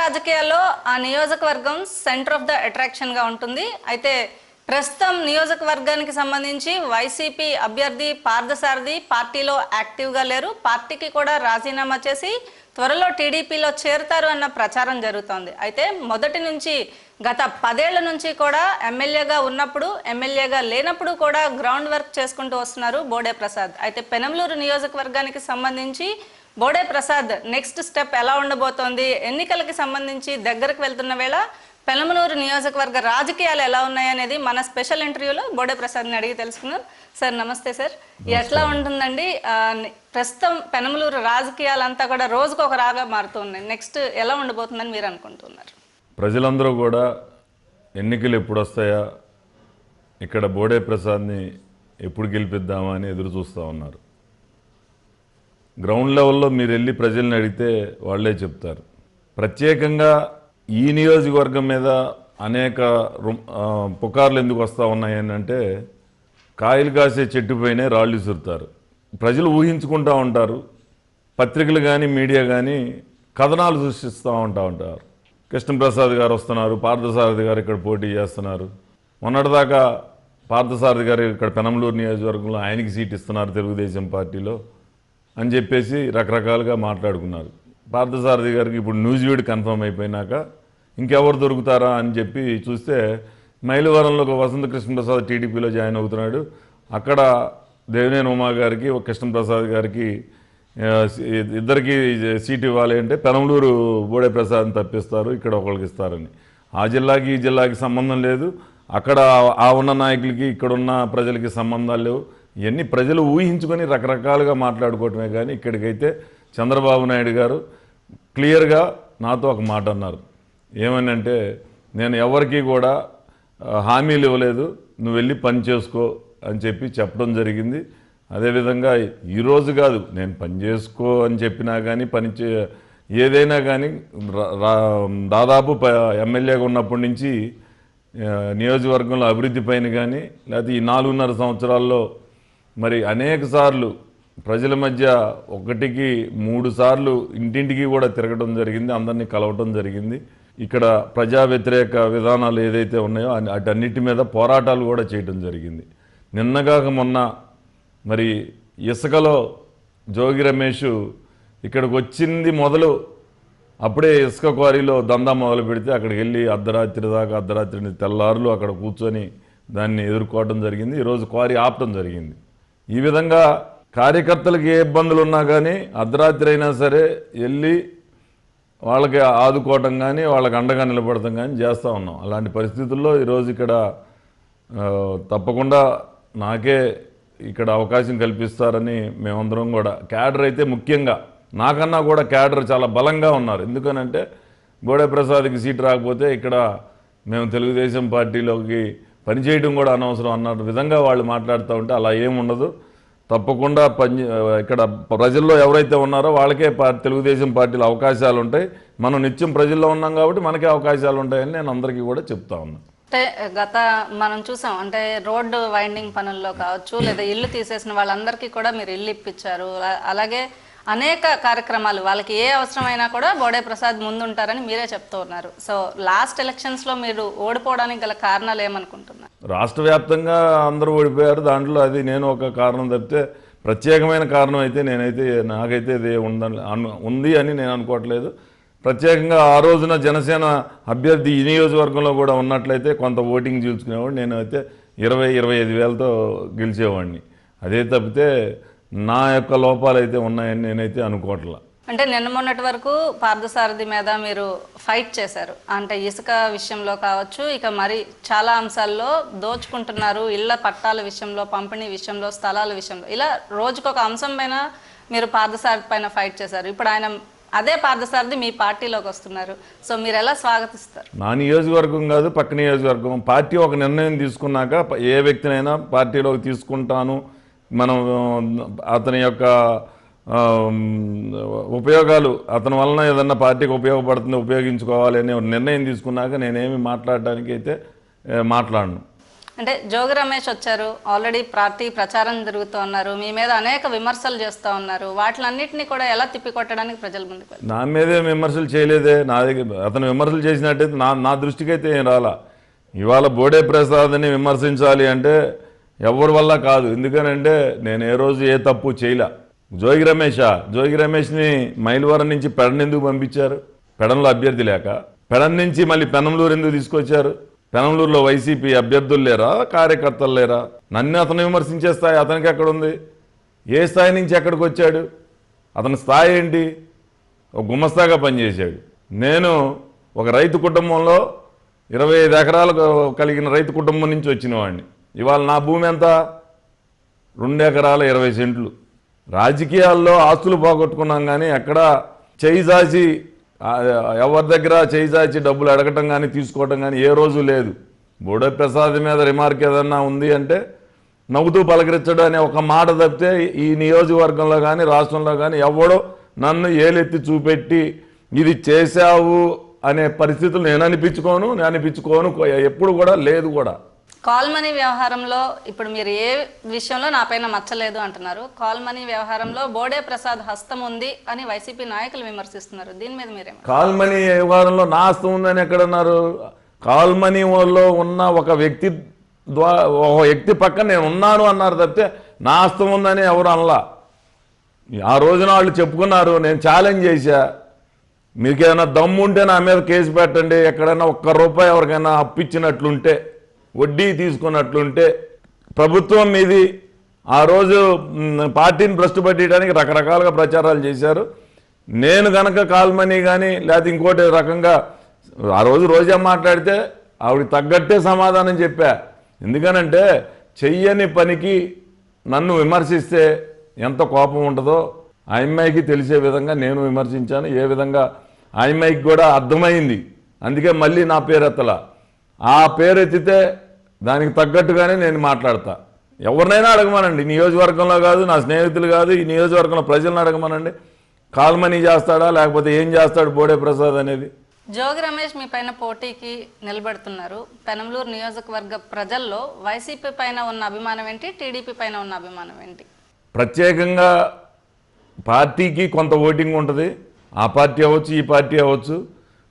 రాజకీయాల్లో ఆ నియోజకవర్గం సెంటర్ ఆఫ్ ద అట్రాక్షన్గా ఉంటుంది. అయితే ప్రస్తుతం నియోజకవర్గానికి సంబంధించి వైసీపీ అభ్యర్థి పార్థసారథి పార్టీలో యాక్టివ్గా లేరు. పార్టీకి కూడా రాజీనామా చేసి త్వరలో టీడీపీలో చేరుతారు అన్న ప్రచారం జరుగుతోంది. అయితే మొదటి నుంచి గత 10 ఏళ్ల నుంచి కూడా ఎమ్మెల్యేగా ఉన్నప్పుడు, ఎమ్మెల్యేగా లేనప్పుడు కూడా గ్రౌండ్ వర్క్ చేసుకుంటూ వస్తున్నారు బోడే ప్రసాద్. అయితే పెనంలూరు నియోజకవర్గానికి సంబంధించి బోడే ప్రసాద్ నెక్స్ట్ స్టెప్ ఎలా ఉండబోతోంది, ఎన్నికలకి సంబంధించి దగ్గరకు వెళ్తున్న వేళ పెనమలూరు నియోజకవర్గ రాజకీయాలు ఎలా ఉన్నాయనేది మన స్పెషల్ ఇంటర్వ్యూలో బోడే ప్రసాద్ని అడిగి తెలుసుకున్నాం. సార్ నమస్తే సార్. ఎట్లా ఉంటుందండి ప్రస్తుతం పెనమలూరు రాజకీయాలంతా కూడా రోజుకు ఒక రాగా మారుతున్నాయి, నెక్స్ట్ ఎలా ఉండబోతుందని మీరు అనుకుంటున్నారు? ప్రజలందరూ కూడా ఎన్నికలు ఎప్పుడు వస్తాయా, ఇక్కడ బోడే ప్రసాద్ని ఎప్పుడు గెలిపిద్దామా అని ఎదురు చూస్తూ ఉన్నారు. గ్రౌండ్ లెవెల్లో మీరు వెళ్ళి ప్రజల్ని అడిగితే వాళ్ళే చెప్తారు. ప్రత్యేకంగా ఈ నియోజకవర్గం మీద అనేక పుకార్లు ఎందుకు వస్తూ ఉన్నాయని అంటే, కాయలు కాసే చెట్టుపైనే రాళ్ళు విసురుతారు. ప్రజలు ఊహించుకుంటూ ఉంటారు. పత్రికలు కానీ మీడియా కానీ కథనాలు సృష్టిస్తూ ఉంటారు. కృష్ణప్రసాద్ గారు వస్తున్నారు, పార్థసారథి గారు ఇక్కడ పోటీ చేస్తున్నారు. మొన్నటిదాకా పార్థసారథి గారు ఇక్కడ పెనంలూరు నియోజకవర్గంలో ఆయనకి సీట్ ఇస్తున్నారు తెలుగుదేశం పార్టీలో అని చెప్పేసి రకరకాలుగా మాట్లాడుకున్నారు. పార్థసారథి గారికి ఇప్పుడు న్యూజివీడ్ కన్ఫర్మ్ అయిపోయినాక ఇంకెవరు దొరుకుతారా అని చెప్పి చూస్తే మైలవరంలో ఒక వసంత కృష్ణప్రసాద్ టీడీపీలో జాయిన్ అవుతున్నాడు. అక్కడ దేవినేని ఉమా గారికి, ఒక కృష్ణప్రసాద్ గారికి ఇద్దరికి సీట్ ఇవ్వాలి అంటే పెనంలూరు బోడే ప్రసాద్ని తప్పిస్తారు, ఇక్కడ ఒకరికి ఇస్తారని. ఆ జిల్లాకి ఈ జిల్లాకి సంబంధం లేదు, అక్కడ ఆ ఉన్న నాయకులకి ఇక్కడున్న ప్రజలకి సంబంధాలు లేవు. ఇవన్నీ ప్రజలు ఊహించుకొని రకరకాలుగా మాట్లాడుకోవటమే. కానీ ఇక్కడికైతే చంద్రబాబు నాయుడు గారు క్లియర్గా నాతో ఒక మాట అన్నారు. ఏమని అంటే, నేను ఎవరికి కూడా హామీలు ఇవ్వలేదు, నువ్వు వెళ్ళి పని చేసుకో అని చెప్పి చెప్పడం జరిగింది. అదేవిధంగా ఈరోజు కాదు, నేను పని చేసుకో అని చెప్పినా కానీ ఏదైనా కానీ దాదాపు ఎమ్మెల్యేగా ఉన్నప్పటి నుంచి నియోజకవర్గంలో అభివృద్ధి పైన కానీ, లేకపోతే ఈ 4.5 సంవత్సరాల్లో మరి అనేక సార్లు ప్రజల మధ్య 1కి 3 సార్లు ఇంటింటికి కూడా తిరగడం జరిగింది, అందరినీ కలవటం జరిగింది. ఇక్కడ ప్రజా వ్యతిరేక విధానాలు ఏదైతే ఉన్నాయో అటన్నిటి మీద పోరాటాలు కూడా చేయడం జరిగింది. నిన్నగాక మొన్న మరి ఇసుకలో జోగి రమేష్ ఇక్కడికి వచ్చింది మొదలు, అప్పుడే ఇసుక క్వారీలో దందా మొదలు పెడితే అక్కడికి వెళ్ళి అర్ధరాత్రి తెల్లారులు అక్కడ కూర్చొని దాన్ని ఎదుర్కోవడం జరిగింది. ఈరోజు క్వారీ ఆపటం జరిగింది. ఈ విధంగా కార్యకర్తలకు ఏ ఇబ్బందులు ఉన్నా కానీ అర్ధరాత్రి అయినా సరే వెళ్ళి వాళ్ళకి ఆదుకోవటం కానీ, వాళ్ళకి అండగా నిలబడటం కానీ చేస్తూ ఉన్నాం. అలాంటి పరిస్థితుల్లో ఈరోజు ఇక్కడ తప్పకుండా నాకే ఇక్కడ అవకాశం కల్పిస్తారని మేమందరం కూడా, క్యాడర్ అయితే ముఖ్యంగా నాకన్నా కూడా క్యాడర్ చాలా బలంగా ఉన్నారు. ఎందుకనంటే బోడే ప్రసాద్కి సీట్ రాకపోతే ఇక్కడ మేము తెలుగుదేశం పార్టీలోకి పనిచేయడం కూడా అనవసరం అన్న విధంగా వాళ్ళు మాట్లాడుతూ ఉంటే అలా ఏముండదు. తప్పకుండా ఇక్కడ ప్రజల్లో ఎవరైతే ఉన్నారో వాళ్ళకే తెలుగుదేశం పార్టీలో అవకాశాలు ఉంటాయి. మనం నిత్యం ప్రజల్లో ఉన్నాం కాబట్టి మనకే అవకాశాలు ఉంటాయని నేను అందరికీ కూడా చెప్తా ఉన్నాను. అంటే మనం చూసాం, అంటే రోడ్డు వైండింగ్ పనుల్లో కావచ్చు, లేదా ఇల్లు తీసేసిన వాళ్ళందరికీ కూడా మీరు ఇల్లు ఇప్పించారు. అలాగే అనేక కార్యక్రమాలు, వాళ్ళకి ఏ అవసరమైనా కూడా బోడే ప్రసాద్ ముందుంటారని మీరే చెప్తూ ఉన్నారు. సో లాస్ట్ ఎలక్షన్స్లో మీరు ఓడిపోవడానికి గల కారణాలు ఏమనుకుంటున్నారు? రాష్ట్ర వ్యాప్తంగా అందరూ ఓడిపోయారు, దాంట్లో అది నేను ఒక కారణం తప్పితే ప్రత్యేకమైన కారణం అయితే నాకైతే ఇది ఉంది అని నేను అనుకోవట్లేదు. ప్రత్యేకంగా ఆ రోజున జనసేన అభ్యర్థి ఈ నియోజకవర్గంలో కూడా ఉన్నట్లయితే కొంత ఓటింగ్ చీల్చుకునేవాడు, నేనైతే 20-25 వేలతో గెలిచేవాడిని. అదే తప్పితే నా యొక్క లోపాలు అయితే ఉన్నాయని నేనైతే అనుకోవట్లా. అంటే నిన్న మొన్నటి వరకు పార్థసారథి మీద మీరు ఫైట్ చేశారు, అంటే ఇసుక విషయంలో కావచ్చు, ఇక మరి చాలా అంశాల్లో దోచుకుంటున్నారు, ఇళ్ల పట్టాల విషయంలో, పంపిణీ విషయంలో, స్థలాల విషయంలో, ఇలా రోజుకొక అంశం పైన మీరు పార్థసారథి పైన ఫైట్ చేశారు. ఇప్పుడు ఆయన అదే పార్థసారథి మీ పార్టీలోకి వస్తున్నారు. సో మీరు ఎలా స్వాగతిస్తారు? నా నియోజకవర్గం కాదు, పక్క నియోజకవర్గం. పార్టీ ఒక నిర్ణయం తీసుకున్నాక ఏ వ్యక్తినైనా పార్టీలోకి తీసుకుంటాను, మనం అతని యొక్క ఉపయోగాలు, అతని వలన ఏదన్నా పార్టీకి ఉపయోగించుకోవాలి అనే నిర్ణయం తీసుకున్నాక నేనేమి మాట్లాడడానికి అయితే మాట్లాడను. అంటే జోగి రమేష్ వచ్చారు, ఆల్రెడీ పార్టీ ప్రచారం జరుగుతూ ఉన్నారు, మీ మీద అనేక విమర్శలు చేస్తూ ఉన్నారు. వాటిలన్నింటినీ కూడా ఎలా తిప్పికొట్టడానికి ప్రజల ముందుకు వెళ్తారు? నా మీదే విమర్శలు చేయలేదే. నా దగ్గర అతను విమర్శలు చేసినట్టయితే నా దృష్టికి అయితే ఏం రాలా. ఇవాళ బోడే ప్రసాద్ని విమర్శించాలి అంటే ఎవరి వల్ల కాదు. ఎందుకనంటే నేను ఏ రోజు ఏ తప్పు చేయలే. జోగి రమేష్ని మైలవరం నుంచి పెడన్ ఎందుకు పంపించారు? పెడంలో అభ్యర్థి లేక. పెడన్ నుంచి మళ్ళీ పెనంలూరు ఎందుకు తీసుకొచ్చారు? పెనంలూరులో వైసీపీ అభ్యర్థులు లేరా, కార్యకర్తలు లేరా? నన్ను అతను విమర్శించే స్థాయి అతనికి ఎక్కడుంది? ఏ స్థాయి నుంచి ఎక్కడికి వచ్చాడు? అతని స్థాయి ఏంటి? ఒక గుమస్తాగా పనిచేశాడు. నేను ఒక రైతు కుటుంబంలో 25 ఎకరాలు కలిగిన రైతు కుటుంబం నుంచి వచ్చిన వాడిని. ఇవాళ నా భూమి ఎంత? 2 ఎకరాల 20 సెంట్లు. రాజకీయాల్లో ఆస్తులు పోగొట్టుకున్నాం కానీ ఎక్కడా చేయి చాచి ఎవరి దగ్గర చేయి చాచి డబ్బులు అడగటం కానీ తీసుకోవటం కానీ ఏ రోజు లేదు. బోడే ప్రసాద్ మీద రిమార్క్ ఏదన్నా ఉంది అంటే నవ్వుతూ పలకరించడం అనే ఒక మాట తప్పితే ఈ నియోజకవర్గంలో కానీ రాష్ట్రంలో కానీ ఎవడో నన్ను ఏలెత్తి చూపెట్టి ఇది చేశావు అనే పరిస్థితులు నేను అనిపించుకోను, ఎప్పుడు కూడా లేదు కూడా. కాల్ మనీ వ్యవహారంలో ఇప్పుడు మీరు ఏ విషయంలో నాపైన మచ్చలేదు అంటున్నారు. కాల్ మనీ వ్యవహారంలో బోడే ప్రసాద్ హస్తం ఉంది అని వైసీపీ నాయకులు విమర్శిస్తున్నారు. దీని మీద మీరేమో? కాల్ మనీ వ్యవహారంలో నా హస్తం ఉందని ఎక్కడన్నారు? కాల్ మనీలో ఉన్న ఒక వ్యక్తి పక్కన నేను ఉన్నాను అన్నారు తప్పితే నా హస్తం ఉందని ఎవరు అనలా. ఆ రోజున వాళ్ళు చెప్పుకున్నారు, నేను ఛాలెంజ్ చేశా, మీకు ఏదైనా దమ్ము ఉంటే నా మీద కేసు పెట్టండి, ఎక్కడైనా ₹1 ఎవరికైనా అప్పిచ్చినట్లుంటే, వడ్డీ తీసుకున్నట్లుంటే. ప్రభుత్వం మీది ఆ రోజు పార్టీని భ్రష్టు పట్టడానికి రకరకాలుగా ప్రచారాలు చేశారు. నేను గనక కాల్ మనీ కానీ లేకపోతే ఇంకోటి రకంగా ఆ రోజు రోజా మాట్లాడితే ఆవిడకి తగ్గట్టే సమాధానం చెప్పా. ఎందుకనంటే చెయ్యని పనికి నన్ను విమర్శిస్తే ఎంత కోపం ఉంటుందో ఆ అమ్మాయికి తెలిసే విధంగా నేను విమర్శించాను. ఏ విధంగా ఆ అమ్మాయికి కూడా అర్థమైంది. అందుకే మళ్ళీ నా పేరు ఎత్తలా. ఆ పేరు ఎత్తితే దానికి తగ్గట్టుగానే నేను మాట్లాడతా. ఎవరినైనా అడగమనండి, నియోజకవర్గంలో కాదు, నా స్నేహితులు కాదు, ఈ నియోజకవర్గంలో ప్రజలను అడగమనండి. కాల్ మనీ చేస్తాడా లేకపోతే ఏం చేస్తాడు బోడే ప్రసాద్ అనేది. జోగి రమేష్ మీ పైన పోటీకి నిలబడుతున్నారు. పెనంలూరు నియోజకవర్గ ప్రజల్లో వైసీపీ పైన ఉన్న అభిమానం ఏంటి, టీడీపీ పైన ఉన్న అభిమానం ఏంటి? ప్రత్యేకంగా పార్టీకి కొంత ఓటింగ్ ఉంటుంది. ఆ పార్టీ అవ్వచ్చు, ఈ పార్టీ అవ్వచ్చు.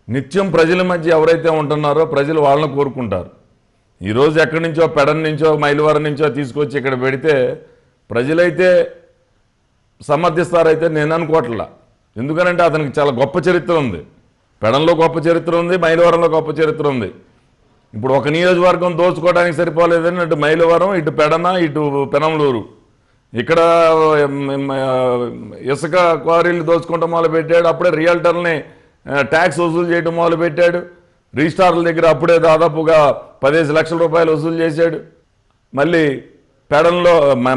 నిత్యం ప్రజల మధ్య ఎవరైతే ఉంటున్నారో ప్రజలు వాళ్ళని కోరుకుంటారు. ఈరోజు ఎక్కడి నుంచో పెడన్ నుంచో మైలవరం నుంచో తీసుకొచ్చి ఇక్కడ పెడితే ప్రజలైతే సమర్థిస్తారైతే నేను అనుకోవట్లా. ఎందుకనంటే అతనికి చాలా గొప్ప చరిత్ర ఉంది. పెడంలో గొప్ప చరిత్ర ఉంది, మైలవరంలో గొప్ప చరిత్ర ఉంది. ఇప్పుడు ఒక నియోజకవర్గం దోచుకోవడానికి సరిపోలేదని అటు మైలవరం, ఇటు పెడన, ఇటు పెనంలూరు. ఇక్కడ ఇసుక క్వారీలు దోచుకుంటాం మొదలుపెట్టాడు. అప్పుడే రియల్టర్ని ట్యాక్స్ వసూలు చేయడం మొదలుపెట్టాడు. రిజిస్ట్రార్ల దగ్గర అప్పుడే దాదాపుగా 15 లక్షల రూపాయలు వసూలు చేశాడు. మళ్ళీ పెడంలో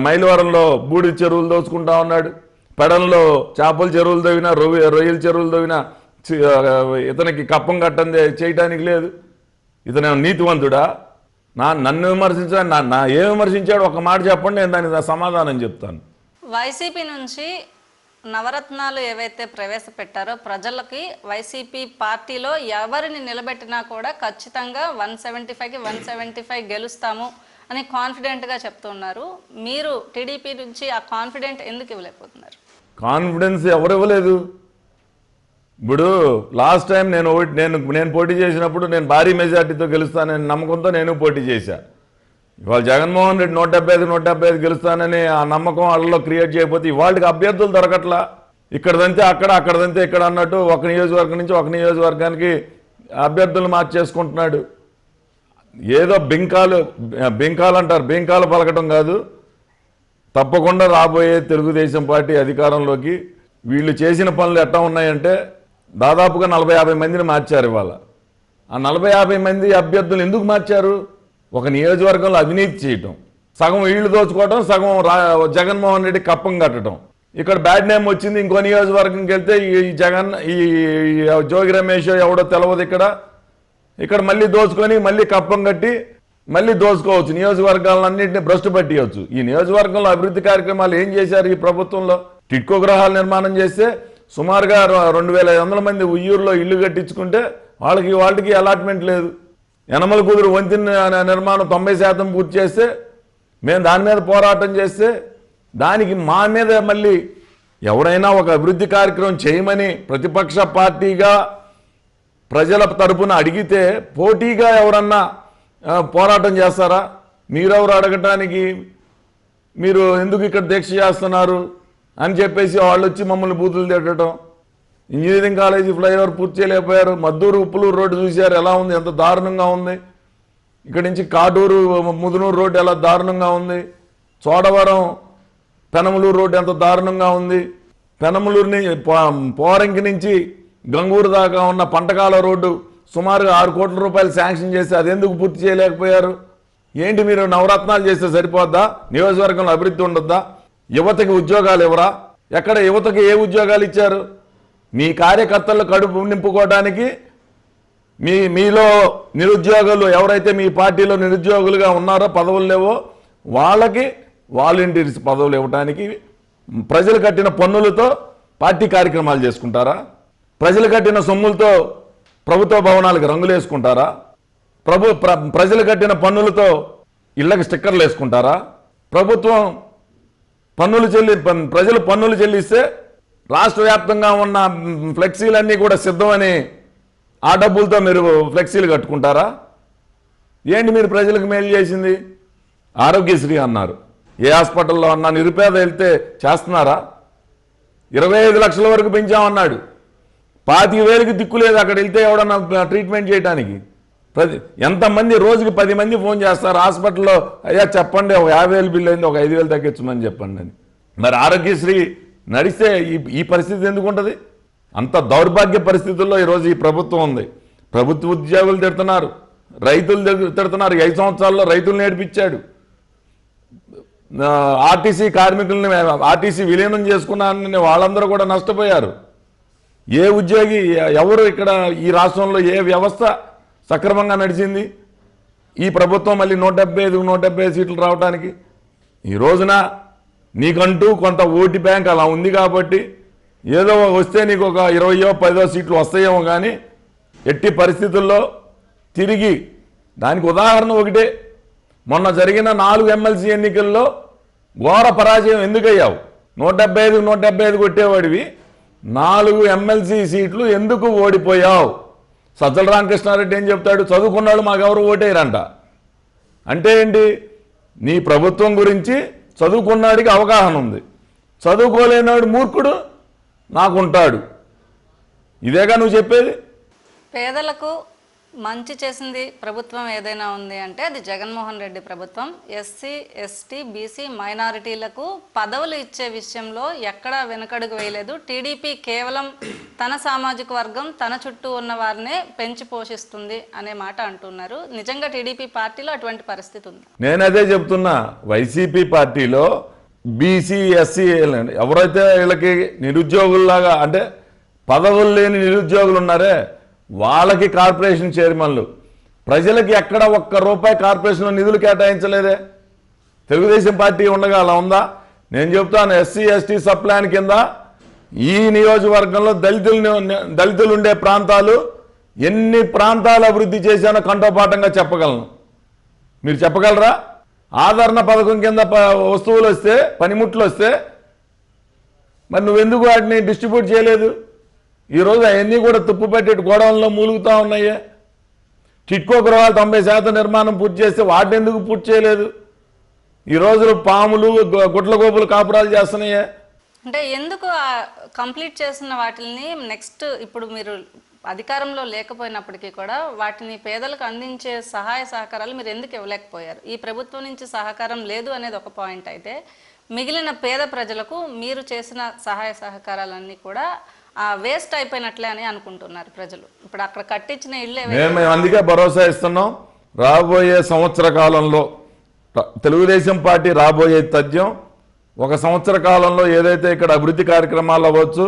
మైలవరంలో బూడి చెరువులు దోచుకుంటా ఉన్నాడు. పెడంలో చేపల చెరువులు తవ్వినా, రొయ్యల చెరువులు తవ్వినా ఇతనికి కప్పం కట్టంది చేయటానికి లేదు. ఇతను నీతివంతుడా? నన్ను విమర్శించా, ఏం విమర్శించాడు ఒక మాట చెప్పండి, నేను దానికి సమాధానం చెప్తాను. వైసీపీ నుంచి నవరత్నాలు ఏవైతే ప్రవేశపెట్టారో ప్రజలకి వైసీపీ పార్టీలో ఎవరిని నిలబెట్టినా కూడా ఖచ్చితంగా 175కి 175 గెలుస్తాము అని కాన్ఫిడెంట్గా చెప్తున్నారు. మీరు టీడీపీ నుంచి ఆ కాన్ఫిడెంట్ ఎందుకు ఇవ్వలేకపోతున్నారు? కాన్ఫిడెన్స్ ఎవరు ఇవ్వలేదు. ఇప్పుడు లాస్ట్ టైం నేను పోటీ చేసినప్పుడు నేను భారీ మెజార్టీతో గెలుస్తానని నమ్మకంతో నేను పోటీ చేశా. ఇవాళ జగన్మోహన్ రెడ్డి 175 గెలుస్తానని ఆ నమ్మకం వాళ్ళలో క్రియేట్ చేయకపోతే ఇవాళకి అభ్యర్థులు దొరకట్లా. ఇక్కడదంతే అక్కడదంతే ఇక్కడ అన్నట్టు ఒక నియోజకవర్గం నుంచి ఒక నియోజకవర్గానికి అభ్యర్థులు మార్చేసుకుంటున్నాడు. ఏదో బింకాలు అంటారు, బింకాలు పలకటం కాదు. తప్పకుండా రాబోయే తెలుగుదేశం పార్టీ అధికారంలోకి వీళ్ళు చేసిన పనులు ఎట్లా ఉన్నాయంటే దాదాపుగా 40-50 మందిని మార్చారు. ఇవాళ ఆ 40-50 మంది అభ్యర్థులు ఎందుకు మార్చారు? ఒక నియోజకవర్గంలో అవినీతి చేయటం, సగం వీళ్ళు దోచుకోవటం, సగం జగన్మోహన్ రెడ్డి కప్పం కట్టడం. ఇక్కడ బ్యాడ్ నేమ్ వచ్చింది. ఇంకో నియోజకవర్గంకి వెళ్తే ఈ జోగి రమేష్ ఎవడో తెలవదు. ఇక్కడ మళ్ళీ దోచుకొని మళ్ళీ కప్పం కట్టి మళ్ళీ దోచుకోవచ్చు. నియోజకవర్గాలన్నింటినీ భ్రష్టు పట్టియవచ్చు. ఈ నియోజకవర్గంలో అభివృద్ధి కార్యక్రమాలు ఏం చేశారు? ఈ ప్రభుత్వంలో టిట్కో గృహాలు నిర్మాణం చేస్తే సుమారుగా 2500 మంది ఉయ్యూరులో ఇల్లు కట్టించుకుంటే వాళ్ళకి అలాట్మెంట్ లేదు. యనమల కుదురు వంతెన నిర్మాణం 90% పూర్తి చేస్తే మేము దాని మీద పోరాటం చేస్తే దానికి మా మీద మళ్ళీ ఎవరైనా ఒక అభివృద్ధి కార్యక్రమం చేయమని ప్రతిపక్ష పార్టీగా ప్రజల తరపున అడిగితే పోటీగా ఎవరన్నా పోరాటం చేస్తారా? మీరెవరు అడగటానికి? మీరు ఎందుకు ఇక్కడ దీక్ష చేస్తున్నారు అని చెప్పేసి వాళ్ళు వచ్చి మమ్మల్ని బూతులు తిట్టడం. ఇంజనీరింగ్ కాలేజీ ఫ్లైఓవర్ పూర్తి చేయలేకపోయారు. మద్దూరు ఉప్పులూరు రోడ్డు చూశారు ఎలా ఉంది, ఎంత దారుణంగా ఉంది. ఇక్కడి నుంచి కాటూరు ముదునూరు రోడ్డు ఎలా దారుణంగా ఉంది. చోడవరం పెనమలూరు రోడ్డు ఎంత దారుణంగా ఉంది. పెనమలూరుని పోరంకి నుంచి గంగూరు దాకా ఉన్న పంటకాల రోడ్డు సుమారుగా 6 కోట్ల రూపాయలు శాంక్షన్ చేసి అది ఎందుకు పూర్తి చేయలేకపోయారు? ఏంటి మీరు నవరత్నాలు చేస్తే సరిపోద్దా? నియోజకవర్గంలో అభివృద్ధి ఉండొద్దా? యువతకి ఉద్యోగాలు ఇవ్వరా? ఎక్కడ యువతకి ఏ ఉద్యోగాలు ఇచ్చారు? మీ కార్యకర్తలు కడుపు నింపుకోవడానికి మీలో నిరుద్యోగులు ఎవరైతే మీ పార్టీలో నిరుద్యోగులుగా ఉన్నారో పదవులు లేవో వాళ్ళకి వాలంటీర్స్ పదవులు ఇవ్వడానికి ప్రజలు కట్టిన పన్నులతో పార్టీ కార్యక్రమాలు చేసుకుంటారా? ప్రజలు కట్టిన సొమ్ములతో ప్రభుత్వ భవనాలకు రంగులు వేసుకుంటారా? ప్రజలు కట్టిన పన్నులతో ఇళ్లకు స్టిక్కర్లు వేసుకుంటారా? ప్రభుత్వం ప్రజలు పన్నులు చెల్లిస్తే రాష్ట్ర వ్యాప్తంగా ఉన్న ఫ్లెక్సీలన్నీ కూడా సిద్ధమని ఆ డబ్బులతో మీరు ఫ్లెక్సీలు కట్టుకుంటారా? ఏంటి మీరు ప్రజలకు మేలు చేసింది? ఆరోగ్యశ్రీ అన్నారు. ఏ హాస్పిటల్లో అన్నా నిరుపేద వెళ్తే చేస్తున్నారా? 25 లక్షల వరకు పెంచామన్నాడు. 25,000కి దిక్కు లేదు. అక్కడ వెళ్తే ఎవడన్నా ట్రీట్మెంట్ చేయడానికి ఎంతమంది రోజుకి 10 మంది ఫోన్ చేస్తారు హాస్పిటల్లో, అయ్యా చెప్పండి ఒక 50,000 బిల్లు అయింది, ఒక 5,000 తగ్గించమని చెప్పండి అని. మరి ఆరోగ్యశ్రీ నడిస్తే ఈ పరిస్థితి ఎందుకు ఉంటుంది? అంత దౌర్భాగ్య పరిస్థితుల్లో ఈరోజు ఈ ప్రభుత్వం ఉంది. ప్రభుత్వ ఉద్యోగులు తిడుతున్నారు, రైతులు తిడుతున్నారు. 5 సంవత్సరాల్లో రైతులు నేర్పించాడు. ఆర్టీసీ కార్మికుల్ని ఆర్టీసీ విలీనం చేసుకున్నారని వాళ్ళందరూ కూడా నష్టపోయారు. ఏ ఉద్యోగి ఎవరు ఇక్కడ ఈ రాష్ట్రంలో ఏ వ్యవస్థ సక్రమంగా నడిచింది? ఈ ప్రభుత్వం మళ్ళీ 175 సీట్లు రావడానికి ఈ రోజున నీకంటూ కొంత ఓటు బ్యాంక్ అలా ఉంది కాబట్టి ఏదో వస్తే నీకు ఒక 20-10 సీట్లు వస్తాయేమో, కానీ ఎట్టి పరిస్థితుల్లో తిరిగి దానికి ఉదాహరణ ఒకటే. మొన్న జరిగిన 4 ఎమ్మెల్సీ ఎన్నికల్లో ఘోర పరాజయం ఎందుకయ్యావు? 175 కొట్టేవాడివి 4 ఎమ్మెల్సీ సీట్లు ఎందుకు ఓడిపోయావు? సజ్జల రామకృష్ణారెడ్డి ఏం చెప్తాడు? చదువుకున్నాడు మాకెవరు ఓటేయరంట. అంటే ఏంటి? నీ ప్రభుత్వం గురించి చదువుకున్నాడికి అవగాహన ఉంది, చదువుకోలేనాడు మూర్ఖుడు నాకుంటాడు. ఇదేగా నువ్వు చెప్పేది? పేదలకు మంచి చేసింది ప్రభుత్వం ఏదైనా ఉంది అంటే అది జగన్మోహన్ రెడ్డి ప్రభుత్వం. ఎస్సీ, ఎస్టీ, బీసీ, మైనారిటీలకు పదవులు ఇచ్చే విషయంలో ఎక్కడా వెనుకడుగు వేయలేదు. టీడీపీ కేవలం తన సామాజిక వర్గం, తన చుట్టూ ఉన్న వారినే పెంచి పోషిస్తుంది అనే మాట అంటున్నారు. నిజంగా టీడీపీ పార్టీలో అటువంటి పరిస్థితి ఉంది? నేను అదే చెప్తున్నా. వైసీపీ పార్టీలో బీసీ, ఎస్సీ ఎవరైతే వీళ్ళకి నిరుద్యోగుల్లాగా అంటే పదవులు లేని నిరుద్యోగులు ఉన్నారే వాళ్ళకి కార్పొరేషన్ చైర్మన్లు. ప్రజలకి ఎక్కడ ₹1 కార్పొరేషన్లో నిధులు కేటాయించలేదే. తెలుగుదేశం పార్టీ ఉండగా అలా ఉందా? నేను చెప్తాను, ఎస్సీ, ఎస్టీ సబ్ ప్లాన్ కింద ఈ నియోజకవర్గంలో దళితులు ఉండే ప్రాంతాలు ఎన్ని ప్రాంతాలు అభివృద్ధి చేశానో కంఠోపాఠంగా చెప్పగలను. మీరు చెప్పగలరా? ఆదరణ పథకం కింద వస్తువులు వస్తే, పనిముట్లు వస్తే మరి నువ్వెందుకు వాటిని డిస్ట్రిబ్యూట్ చేయలేదు? ఈరోజు అవన్నీ కూడా తుప్పు పెట్టేటి గోడౌన్లో మూలుగుతూ ఉన్నాయే. టిట్కో గృహాలు 90% నిర్మాణం పూర్తి చేస్తే వాటిని ఎందుకు పూర్తి చేయలేదు? ఈ రోజు పాములు, గుడ్ల గోపులు కాపురాలు చేస్తున్నాయే. అంటే ఎందుకు కంప్లీట్ చేసిన వాటిని నెక్స్ట్ ఇప్పుడు మీరు అధికారంలో లేకపోయినప్పటికీ కూడా వాటిని పేదలకు అందించే సహాయ సహకారాలు మీరు ఎందుకు ఇవ్వలేకపోయారు? ఈ ప్రభుత్వం నుంచి సహకారం లేదు అనేది ఒక పాయింట్ అయితే, మిగిలిన పేద ప్రజలకు మీరు చేసిన సహాయ సహకారాలన్నీ కూడా వేస్ట్ అయిపోయినట్లే అని అనుకుంటున్నారు ప్రజలు. ఇప్పుడు అక్కడ కట్టించిన ఇళ్ళే. మేము అందుకే భరోసా ఇస్తున్నాం. రాబోయే సంవత్సర కాలంలో తెలుగుదేశం పార్టీ రాబోయే తథ్యం 1 సంవత్సర కాలంలో ఏదైతే ఇక్కడ అభివృద్ధి కార్యక్రమాలు అవ్వచ్చు,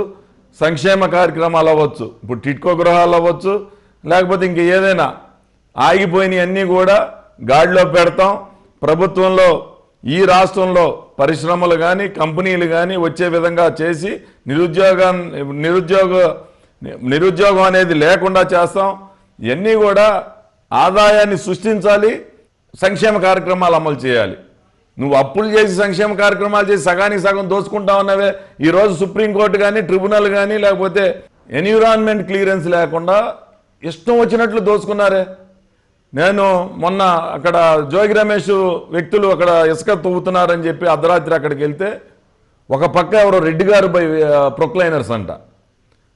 సంక్షేమ కార్యక్రమాలు అవ్వచ్చు, ఇప్పుడు టిట్కో గృహాలు అవ్వచ్చు, లేకపోతే ఇంక ఏదైనా ఆగిపోయినవన్నీ కూడా గాడిలో పెడతాం. ప్రభుత్వంలో ఈ రాష్ట్రంలో పరిశ్రమలు కానీ కంపెనీలు కానీ వచ్చే విధంగా చేసి నిరుద్యోగం అనేది లేకుండా చేస్తాం. ఇవన్నీ కూడా ఆదాయాన్ని సృష్టించాలి, సంక్షేమ కార్యక్రమాలు అమలు చేయాలి. నువ్వు అప్పులు చేసి సంక్షేమ కార్యక్రమాలు చేసి సగానికి సగం దోచుకుంటా ఉన్నవే. ఈరోజు సుప్రీంకోర్టు కానీ ట్రిబ్యునల్ కానీ లేకపోతే ఎన్విరాన్మెంట్ క్లియరెన్స్ లేకుండా ఇష్టం వచ్చినట్లు దోచుకున్నారే. నేను మొన్న అక్కడ జోగి రమేష్ వ్యక్తులు అక్కడ ఇసుక తవ్వుతున్నారని చెప్పి అర్ధరాత్రి అక్కడికి వెళ్తే ఒక పక్క ఎవరో రెడ్డి గారు బై ప్రొక్లైనర్స్ అంట,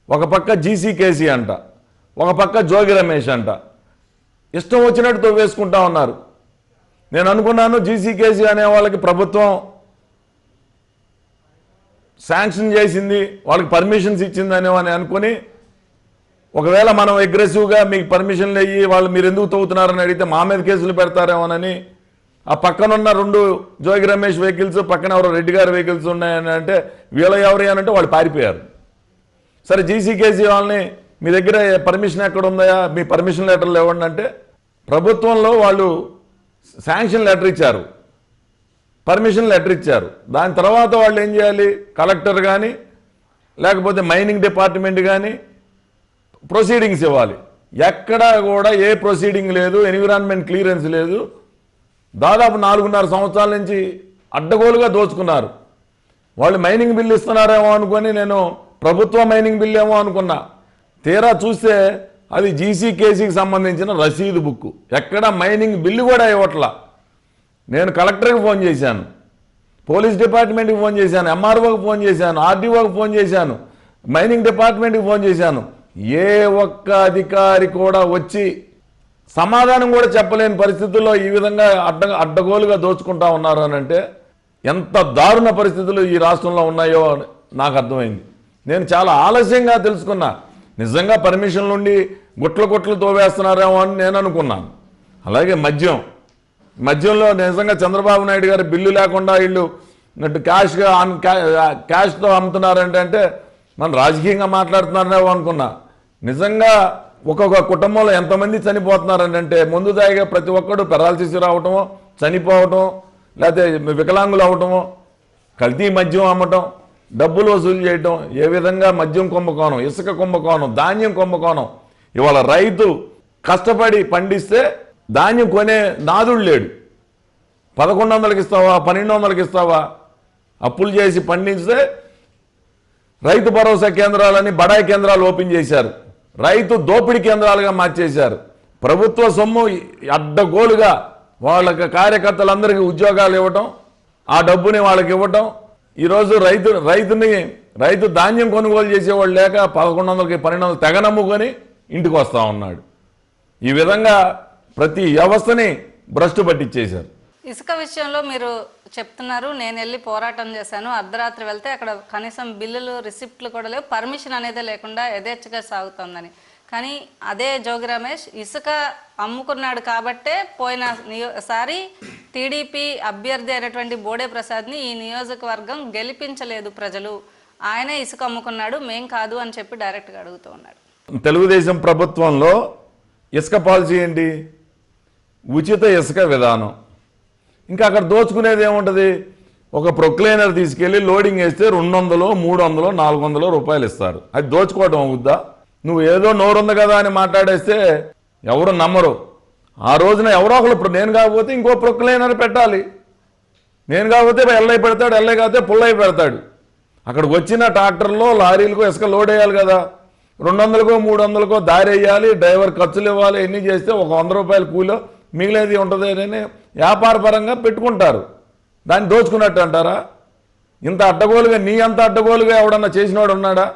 ఒక పక్క జీసీకేసీ అంట, ఒక పక్క జోగి రమేష్ అంట, ఇష్టం వచ్చినట్టు తవ్వేసుకుంటా ఉన్నారు. నేను అనుకున్నాను జీసీకేసీ అనే వాళ్ళకి ప్రభుత్వం శాంక్షన్ చేసింది, వాళ్ళకి పర్మిషన్స్ ఇచ్చిందని అని అనుకుని ఒకవేళ మనం అగ్రెసివ్గా మీకు పర్మిషన్లు అయ్యి వాళ్ళు మీరు ఎందుకు తవ్వుతున్నారని అడిగితే మా మీద కేసులు పెడతారేమోనని ఆ పక్కనున్న 2 జోగి రమేష్ వెహికల్స్ పక్కన ఎవరో రెడ్డి గారి వెహికల్స్ ఉన్నాయని అంటే వీళ్ళ ఎవరు అనంటే వాళ్ళు పారిపోయారు. సరే జీసీకేసీ వాళ్ళని మీ దగ్గర పర్మిషన్ ఎక్కడ ఉందా, మీ పర్మిషన్ లెటర్లు ఇవ్వండి అంటే ప్రభుత్వంలో వాళ్ళు శాంక్షన్ లెటర్ ఇచ్చారు, పర్మిషన్ లెటర్ ఇచ్చారు. దాని తర్వాత వాళ్ళు ఏం చేయాలి, కలెక్టర్ కానీ లేకపోతే మైనింగ్ డిపార్ట్మెంట్ కానీ ప్రొసీడింగ్స్ ఇవ్వాలి. ఎక్కడా కూడా ఏ ప్రొసీడింగ్ లేదు, ఎన్విరాన్మెంట్ క్లియరెన్స్ లేదు. దాదాపు 4.5 సంవత్సరాల నుంచి అడ్డగోలుగా దోచుకున్నారు. వాళ్ళు మైనింగ్ బిల్లు ఇస్తున్నారేమో అనుకొని నేను ప్రభుత్వ మైనింగ్ బిల్లు ఏమో అనుకున్నా. తీరా చూస్తే అది జీసీకేసీకి సంబంధించిన రసీదు బుక్. ఎక్కడ మైనింగ్ బిల్లు కూడా ఇవ్వట్లా. నేను కలెక్టర్కి ఫోన్ చేశాను, పోలీస్ డిపార్ట్మెంట్కి ఫోన్ చేశాను, ఎంఆర్ఓకి ఫోన్ చేశాను, ఆర్డీఓకి ఫోన్ చేశాను, మైనింగ్ డిపార్ట్మెంట్కి ఫోన్ చేశాను. ఏ ఒక్క అధికారి కూడా వచ్చి సమాధానం కూడా చెప్పలేని పరిస్థితుల్లో ఈ విధంగా అడ్డగోలుగా దోచుకుంటా ఉన్నారు అని అంటే ఎంత దారుణ పరిస్థితులు ఈ రాష్ట్రంలో ఉన్నాయో నాకు అర్థమైంది. నేను చాలా ఆలస్యంగా తెలుసుకున్నా. నిజంగా పర్మిషన్ నుండి గుట్లు తోవేస్తున్నారేమో అని నేను అనుకున్నాను. అలాగే మద్యంలో నిజంగా చంద్రబాబు నాయుడు గారు బిల్లు లేకుండా వీళ్ళు క్యాష్తో అమ్ముతున్నారంటే మనం రాజకీయంగా మాట్లాడుతున్నారేమో అనుకున్నా. నిజంగా ఒక్కొక్క కుటుంబంలో ఎంతమంది చనిపోతున్నారంటే ముందు దాయిగా ప్రతి ఒక్కడు పెరాలసిస్ రావటమో, చనిపోవటం, లేకపోతే వికలాంగులు అవటమో, కల్తీ మద్యం అమ్మటం, డబ్బులు వసూలు చేయటం, ఏ విధంగా మద్యం కుంభకోణం, ఇసుక కుంభకోణం, ధాన్యం కుంభకోణం. ఇవాళ రైతు కష్టపడి పండిస్తే ధాన్యం కొనే నాదుడు లేడు. 1100కి ఇస్తావా, 1200కి ఇస్తావా? అప్పులు చేసి పండిస్తే రైతు భరోసా కేంద్రాలని బడాయి కేంద్రాలు ఓపెన్ చేశారు. రైతు దోపిడీ కేంద్రాలుగా మార్చేశారు. ప్రభుత్వ సొమ్ము అడ్డగోలుగా వాళ్ళకి కార్యకర్తలందరికీ ఉద్యోగాలు ఇవ్వటం, ఆ డబ్బుని వాళ్ళకి ఇవ్వటం. ఈరోజు రైతు ధాన్యం కొనుగోలు చేసేవాళ్ళు లేక 1100కి 1200 తెగనమ్ముకొని ఇంటికి వస్తూ ఉన్నాడు. ఈ విధంగా ప్రతి వ్యవస్థని భ్రష్టు పట్టించేశారు. ఇసుక విషయంలో మీరు చెప్తున్నారు, నేను వెళ్ళి పోరాటం చేశాను, అర్ధరాత్రి వెళ్తే అక్కడ కనీసం బిల్లులు రిసిప్ట్లు కూడా లేవు, పర్మిషన్ అనేది లేకుండా యథేచ్ఛగా సాగుతోందని. కానీ అదే జోగి రమేష్ ఇసుక అమ్ముకున్నాడు కాబట్టే పోయినసారి టీడీపీ అభ్యర్థి అయినటువంటి బోడే ప్రసాద్ని ఈ నియోజకవర్గం గెలిపించలేదు ప్రజలు, ఆయనే ఇసుక అమ్ముకున్నాడు, మేం కాదు అని చెప్పి డైరెక్ట్గా అడుగుతూ ఉన్నాడు. తెలుగుదేశం ప్రభుత్వంలో ఇసుక పాలసీ ఏంటి? ఉచిత ఇసుక విధానం. ఇంకా అక్కడ దోచుకునేది ఏముంటుంది? ఒక ప్రొక్లైనర్ తీసుకెళ్ళి లోడింగ్ వేస్తే 200, 300, 400 రూపాయలు ఇస్తారు. అది దోచుకోవడం అవుద్దా? నువ్వు ఏదో నోరుంది కదా అని మాట్లాడేస్తే ఎవరు నమ్మరు. ఆ రోజున ఎవరో ఒకరు, నేను కాకపోతే ఇంకో ప్రొక్లైనర్ పెట్టాలి, నేను కాకపోతే ఎల్ఐ పెడతాడు, ఎల్ఐ కాకపోతే పుల్లై పెడతాడు. అక్కడికి వచ్చిన ట్రాక్టర్లో లారీలకు ఇసుక లోడ్ వేయాలి కదా, 200కో 300కో దారి వేయాలి, డ్రైవర్ ఖర్చులు ఇవ్వాలి, ఎన్ని చేస్తే ఒక 100 రూపాయల కూలో మిగిలేది ఉంటుంది అని వ్యాపార పరంగా పెట్టుకుంటారు. దాన్ని దోచుకున్నట్టు అంటారా? ఇంత అడ్డగోలుగా, నీ అంత అడ్డగోలుగా ఎవడన్నా చేసినవాడు ఉన్నాడా?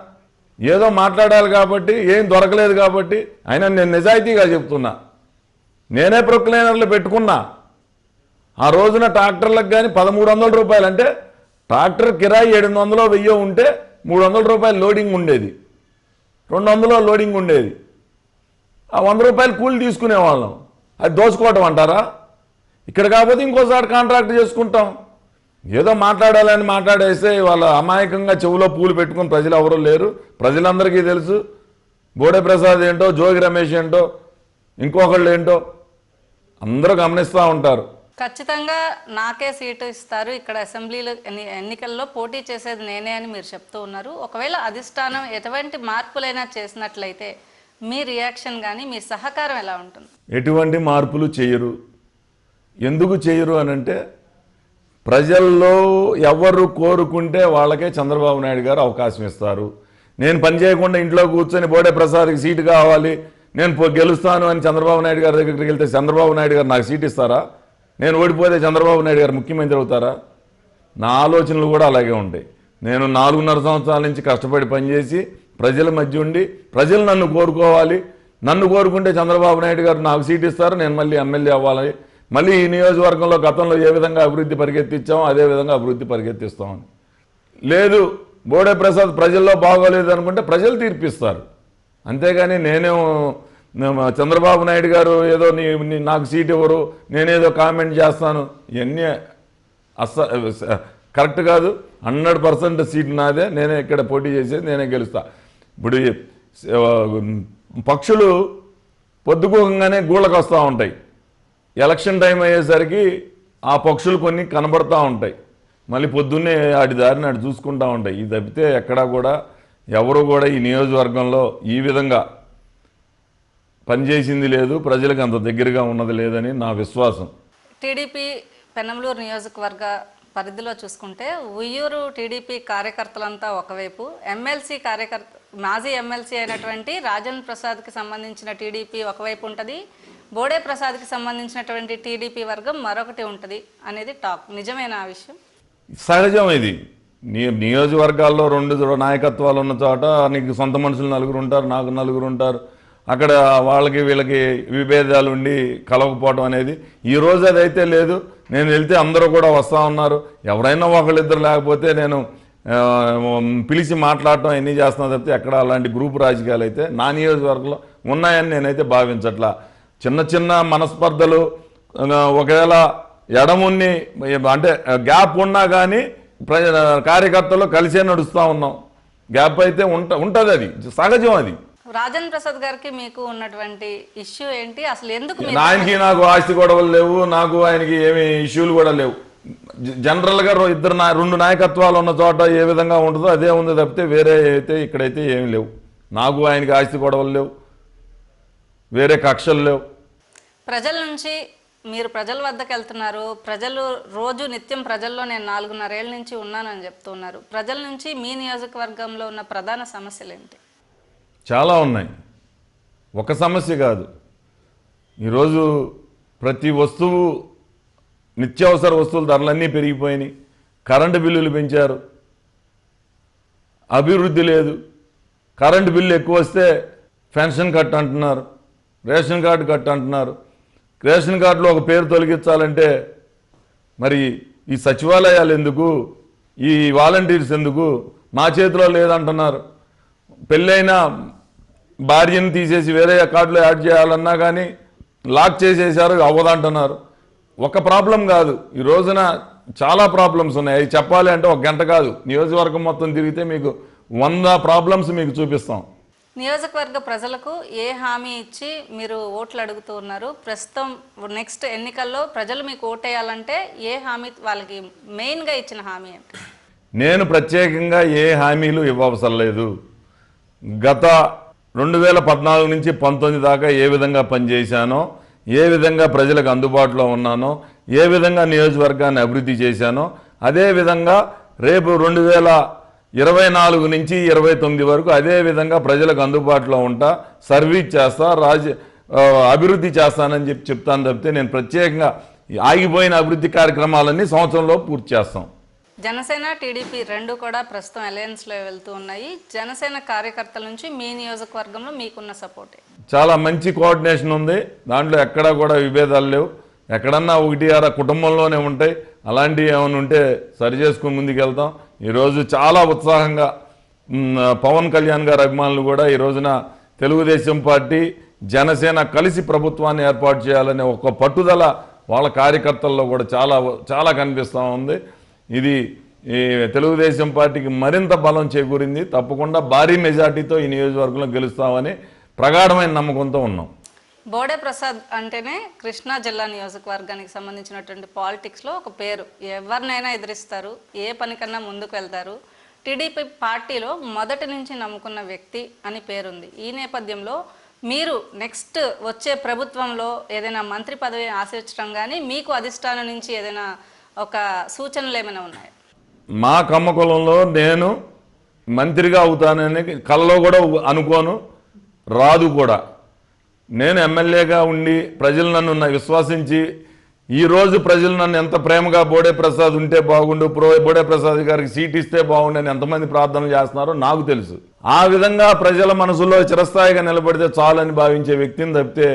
ఏదో మాట్లాడాలి కాబట్టి, ఏం దొరకలేదు కాబట్టి. అయినా నేను నిజాయితీగా చెప్తున్నా, నేనే ప్రొక్లైనర్లు పెట్టుకున్నా. ఆ రోజున ట్రాక్టర్లకు కానీ 1300 రూపాయలు అంటే ట్రాక్టర్ కిరాయి 700 1000 ఉంటే 300 రూపాయలు లోడింగ్ ఉండేది, 200 లోడింగ్ ఉండేది. ఆ 100 రూపాయలు కూలి తీసుకునేవాళ్ళం. అది దోచుకోవటం అంటారా? ఇక్కడ కాకపోతే ఇంకోసారి కాంట్రాక్ట్ చేసుకుంటాం. ఏదో మాట్లాడాలని మాట్లాడేస్తే వాళ్ళ అమాయకంగా చెవులో పూలు పెట్టుకుని ప్రజలు ఎవరూ లేరు. ప్రజలందరికీ తెలుసు బోడే ప్రసాద్ ఏంటో, జోగి రమేష్ ఏంటో, ఇంకొకళ్ళు ఏంటో అందరూ గమనిస్తూ ఉంటారు. ఖచ్చితంగా నాకే సీటు ఇస్తారు, ఇక్కడ అసెంబ్లీలో ఎన్నికల్లో పోటీ చేసేది నేనే అని మీరు చెప్తూ ఉన్నారు. ఒకవేళ అధిష్టానం ఎటువంటి మార్పులైనా చేసినట్లయితే మీ రియాక్షన్ కానీ మీ సహకారం ఎలా ఉంటుంది? ఎటువంటి మార్పులు చేయరు. ఎందుకు చేయరు అని అంటే, ప్రజల్లో ఎవరు కోరుకుంటే వాళ్ళకే చంద్రబాబు నాయుడు గారు అవకాశం ఇస్తారు. నేను పని చేయకుండా ఇంట్లో కూర్చొని బోడే ప్రసాద్కి సీటు కావాలి, నేను గెలుస్తాను అని చంద్రబాబు నాయుడు గారి దగ్గరికి వెళ్తే చంద్రబాబు నాయుడు గారు నాకు సీట్ ఇస్తారా? నేను ఓడిపోతే చంద్రబాబు నాయుడు గారు ముఖ్యమంత్రి అవుతారా? నా ఆలోచనలు కూడా అలాగే ఉంటాయి. నేను 4.5 సంవత్సరాల నుంచి కష్టపడి పనిచేసి ప్రజల మధ్య ఉండి ప్రజలు నన్ను కోరుకోవాలి, నన్ను కోరుకుంటే చంద్రబాబు నాయుడు గారు నాకు సీట్ ఇస్తారు, నేను మళ్ళీ ఎమ్మెల్యే అవ్వాలి, మళ్ళీ ఈ నియోజకవర్గంలో గతంలో ఏ విధంగా అభివృద్ధి పరిగెత్తించామో అదే విధంగా అభివృద్ధి పరిగెత్తిస్తామని. లేదు, బోడే ప్రసాద్ ప్రజల్లో బాగోలేదు అనుకుంటే ప్రజలు తీర్పిస్తారు. అంతేగాని నేనేమో చంద్రబాబు నాయుడు గారు ఏదో నాకు సీట్ ఇవ్వరు, నేనేదో కామెంట్ చేస్తాను, ఇవన్నీ కరెక్ట్ కాదు. 100% సీట్ నాదే, నేనే ఇక్కడ పోటీ చేసేది, నేనే గెలుస్తా. ఇప్పుడు పక్షులు పొద్దుకోగానే గూళ్ళకు వస్తూ ఉంటాయి. ఎలక్షన్ టైం అయ్యేసరికి ఆ పక్షులు కొన్ని కనబడతా ఉంటాయి, మళ్ళీ పొద్దున్నే వాటి దారిని అటు చూసుకుంటూ ఉంటాయి. ఇది తప్పితే ఎక్కడా కూడా ఎవరు కూడా ఈ నియోజకవర్గంలో ఈ విధంగా పనిచేసింది లేదు, ప్రజలకు అంత దగ్గరగా ఉన్నది లేదని నా విశ్వాసం. టీడీపీ పెనమలూరు నియోజకవర్గ పరిధిలో చూసుకుంటే ఉయ్యూరు టీడీపీ కార్యకర్తలంతా ఒకవైపు, మాజీ ఎమ్మెల్సీ అయినటువంటి రాజన్ ప్రసాద్కి సంబంధించిన టీడీపీ ఒకవైపు ఉంటుంది, బోడే ప్రసాద్కి సంబంధించినటువంటి టీడీపీ వర్గం మరొకటి ఉంటుంది అనేది టాక్. నిజమేనా ఆ విషయం? సహజం ఇది. నియోజకవర్గాల్లో 2 నాయకత్వాలు ఉన్న చోట నీకు సొంత మనుషులు 4 ఉంటారు, నాకు 4 ఉంటారు. అక్కడ వాళ్ళకి వీళ్ళకి విభేదాలు ఉండి కలవకపోవడం అనేది ఈ రోజు అదైతే లేదు. నేను వెళ్తే అందరూ కూడా వస్తూ ఉన్నారు. ఎవరైనా ఒకళ్ళిద్దరు లేకపోతే నేను పిలిచి మాట్లాడటం అన్నీ చేస్తున్నా తప్పితే ఎక్కడ అలాంటి గ్రూప్ రాజకీయాలు అయితే నా నియోజకవర్గంలో ఉన్నాయని నేనైతే భావించట్లా. చిన్న చిన్న మనస్పర్ధలు ఒకవేళ ఎడమున్ని అంటే గ్యాప్ ఉన్నా కానీ కార్యకర్తలు కలిసే నడుస్తూ ఉన్నాం. గ్యాప్ అయితే ఉంటుంది, అది సహజం. అది రాజన్ ప్రసాద్ గారికి మీకు ఉన్నటువంటి ఇష్యూ ఏంటి? అసలు ఎందుకు ఆయనకి నాకు ఆస్తి గొడవలు లేవు, నాకు ఆయనకి ఏమి ఇష్యూలు కూడా లేవు. జనరల్గా 2 నాయకత్వాలు ఉన్న చోట ఏ విధంగా ఉంటుందో అదే ఉంది తప్పితే వేరే అయితే ఇక్కడైతే ఏమి లేవు. నాకు ఆయనకి ఆస్తి గొడవలు లేవు, వేరే కక్షలు లేవు. ప్రజల నుంచి మీరు ప్రజల వద్దకు వెళ్తున్నారు, ప్రజలు రోజు నిత్యం ప్రజల్లో నేను 4.5 ఏళ్ళ నుంచి ఉన్నానని చెప్తున్నారు. ప్రజల నుంచి మీ నియోజకవర్గంలో ఉన్న ప్రధాన సమస్యలు ఏంటి? చాలా ఉన్నాయి, ఒక సమస్య కాదు. ఈరోజు ప్రతి వస్తువు, నిత్యావసర వస్తువుల ధరలన్నీ పెరిగిపోయినాయి, కరెంటు బిల్లులు పెంచారు, అభివృద్ధి లేదు. కరెంటు బిల్లు ఎక్కువ వస్తే పెన్షన్ కట్ అంటున్నారు, రేషన్ కార్డు కట్ అంటున్నారు. రేషన్ కార్డులో ఒక పేరు తొలగించాలంటే మరి ఈ సచివాలయాలు ఎందుకు, ఈ వాలంటీర్స్ ఎందుకు, నా చేతిలో లేదంటున్నారు. పెళ్ళైన భార్యను తీసేసి వేరే కార్డులో యాడ్ చేయాలన్నా కానీ లాక్ చేసేసారు, అవ్వదంటున్నారు. ఒక ప్రాబ్లం కాదు, ఈ రోజున చాలా ప్రాబ్లమ్స్ ఉన్నాయి. అవి చెప్పాలి అంటే 1 గంట కాదు, నియోజకవర్గం మొత్తం తిరిగితే మీకు 100 ప్రాబ్లమ్స్ మీకు చూపిస్తాం. నియోజకవర్గ ప్రజలకు ఏ హామీ ఇచ్చి మీరు ఓట్లు అడుగుతూ ఉన్నారు? ప్రస్తుతం నెక్స్ట్ ఎన్నికల్లో ప్రజలు మీకు ఓటేయాలంటే ఏ హామీ వాళ్ళకి మెయిన్గా ఇచ్చిన హామీ ఏంటి? నేను ప్రత్యేకంగా ఏ హామీలు ఇవ్వవసరం లేదు. గత 2014 నుంచి 19 దాకా ఏ విధంగా పనిచేశానో, ఏ విధంగా ప్రజలకు అందుబాటులో ఉన్నానో, ఏ విధంగా నియోజకవర్గాన్ని అభివృద్ధి చేశానో అదే విధంగా రేపు 2024 నుంచి 29 వరకు అదే విధంగా ప్రజలకు అందుబాటులో ఉంటా, సర్వీస్ చేస్తా, అభివృద్ధి చేస్తానని చెప్తాను తప్పితే నేను ప్రత్యేకంగా ఆగిపోయిన అభివృద్ధి కార్యక్రమాలన్నీ సంవత్సరంలో పూర్తి చేస్తాం. జనసేన టీడీపీ 2 కూడా ప్రస్తుతం అలయన్స్లో వెళ్తూ ఉన్నాయి. జనసేన కార్యకర్తల నుంచి మీ నియోజకవర్గంలో మీకున్న సపోర్ట్? చాలా మంచి కోఆర్డినేషన్ ఉంది, దాంట్లో ఎక్కడా కూడా విభేదాలు లేవు. ఎక్కడన్నా 1-6 కుటుంబంలోనే ఉంటాయి, అలాంటివి ఏమైనా ఉంటే సరి చేసుకుని ముందుకెళ్తాం. ఈరోజు చాలా ఉత్సాహంగా పవన్ కళ్యాణ్ గారి అభిమానులు కూడా ఈ రోజున తెలుగుదేశం పార్టీ జనసేన కలిసి ప్రభుత్వాన్ని ఏర్పాటు చేయాలనే ఒక పట్టుదల వాళ్ళ కార్యకర్తల్లో కూడా చాలా చాలా కనిపిస్తూ ఉంది. ఇది ఈ తెలుగుదేశం పార్టీకి మరింత బలం చేకూరింది. తప్పకుండా భారీ మెజార్టీతో ఈ నియోజకవర్గంలో గెలుస్తామని ప్రగాఢమైన నమ్మకంతో ఉన్నాం. బోడే ప్రసాద్ అంటేనే కృష్ణా జిల్లా నియోజకవర్గానికి సంబంధించినటువంటి పాలిటిక్స్లో ఒక పేరు. ఎవరినైనా ఎదిరిస్తారు, ఏ పనికన్నా ముందుకు వెళ్తారు. టీడీపీ పార్టీలో మొదటి నుంచి నమ్ముకున్న వ్యక్తి అని పేరుంది. ఈ నేపథ్యంలో మీరు నెక్స్ట్ వచ్చే ప్రభుత్వంలో ఏదైనా మంత్రి పదవి ఆశించడం కానీ మీకు అధిష్టానం నుంచి ఏదైనా ఒక సూచనలు ఏమైనా ఉన్నాయా? మా కమ్మకులంలో నేను మంత్రిగా అవుతానని కలలో కూడా అనుకోను, రాదు కూడా. నేను ఎమ్మెల్యేగా ఉండి ప్రజలు నన్ను విశ్వసించి ఈరోజు ప్రజలు నన్ను ఎంత ప్రేమగా బోడే ప్రసాద్ ఉంటే బాగుండు, బోడే ప్రసాద్ గారికి సీట్ ఇస్తే బాగుండు అని ఎంతమంది ప్రార్థనలు చేస్తున్నారో నాకు తెలుసు. ఆ విధంగా ప్రజల మనసులో చిరస్థాయిగా నిలబడితే చాలని భావించే వ్యక్తిని తప్పితే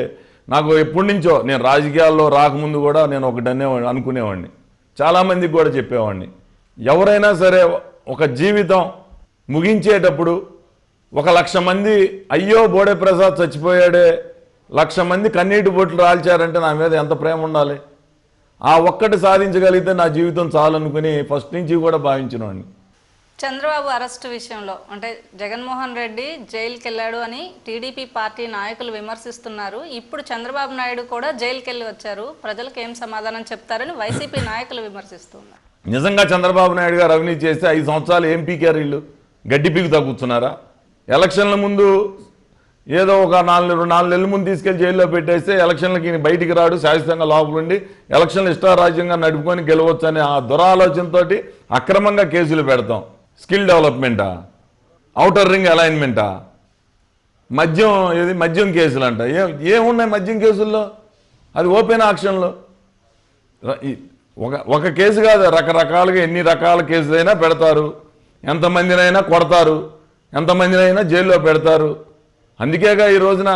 నాకు ఎప్పటి నుంచో నేను రాజకీయాల్లో రాకముందు కూడా నేను ఒకటి అనుకునేవాడిని, చాలామందికి కూడా చెప్పేవాడిని. ఎవరైనా సరే ఒక జీవితం ముగించేటప్పుడు 1,00,000 మంది అయ్యో బోడే ప్రసాద్ చచ్చిపోయాడే, 1,00,000 మంది కన్నీటి బొట్లు రాల్చారంటే నా మీద ఎంత ప్రేమ ఉండాలి. ఆ ఒక్కటి సాధించగలిగితే నా జీవితం చాలనుకుని ఫస్ట్ నుంచి కూడా భావించినవాడిని. చంద్రబాబు అరెస్టు విషయంలో అంటే జగన్మోహన్ రెడ్డి జైలుకి వెళ్ళాడు అని టీడీపీ పార్టీ నాయకులు విమర్శిస్తున్నారు. ఇప్పుడు చంద్రబాబు నాయుడు కూడా జైలుకి వెళ్ళి వచ్చారు, ప్రజలకు ఏం సమాధానం చెప్తారని వైసీపీ నాయకులు విమర్శిస్తున్నారు. నిజంగా చంద్రబాబు నాయుడు గారు అవినీతి చేస్తే 5 సంవత్సరాలు ఏం పీకారు వీళ్ళు? గడ్డి పీకు తగ్గుతున్నారా? ఎలక్షన్ల ముందు ఏదో ఒక 4 నెలల ముందు తీసుకెళ్లి జైల్లో పెట్టేస్తే ఎలక్షన్లకి బయటికి రాడు, శాశ్వతంగా లోపలుండి ఎలక్షన్లు ఇష్టారాజ్యంగా నడుపుకొని గెలవచ్చు అనే ఆ దురాలోచనతో అక్రమంగా కేసులు పెడతాం. స్కిల్ డెవలప్మెంటా, ఔటర్ రింగ్ అలైన్మెంటా, మద్యం కేసులు అంట. ఏమున్నాయి మద్యం కేసుల్లో? అది ఓపెన్ ఆక్షన్లో. ఒక కేసు కాదు, రకరకాలుగా ఎన్ని రకాల కేసులైనా పెడతారు, ఎంతమందినైనా కొడతారు, ఎంతమందినైనా జైల్లో పెడతారు. అందుకేగా ఈ రోజున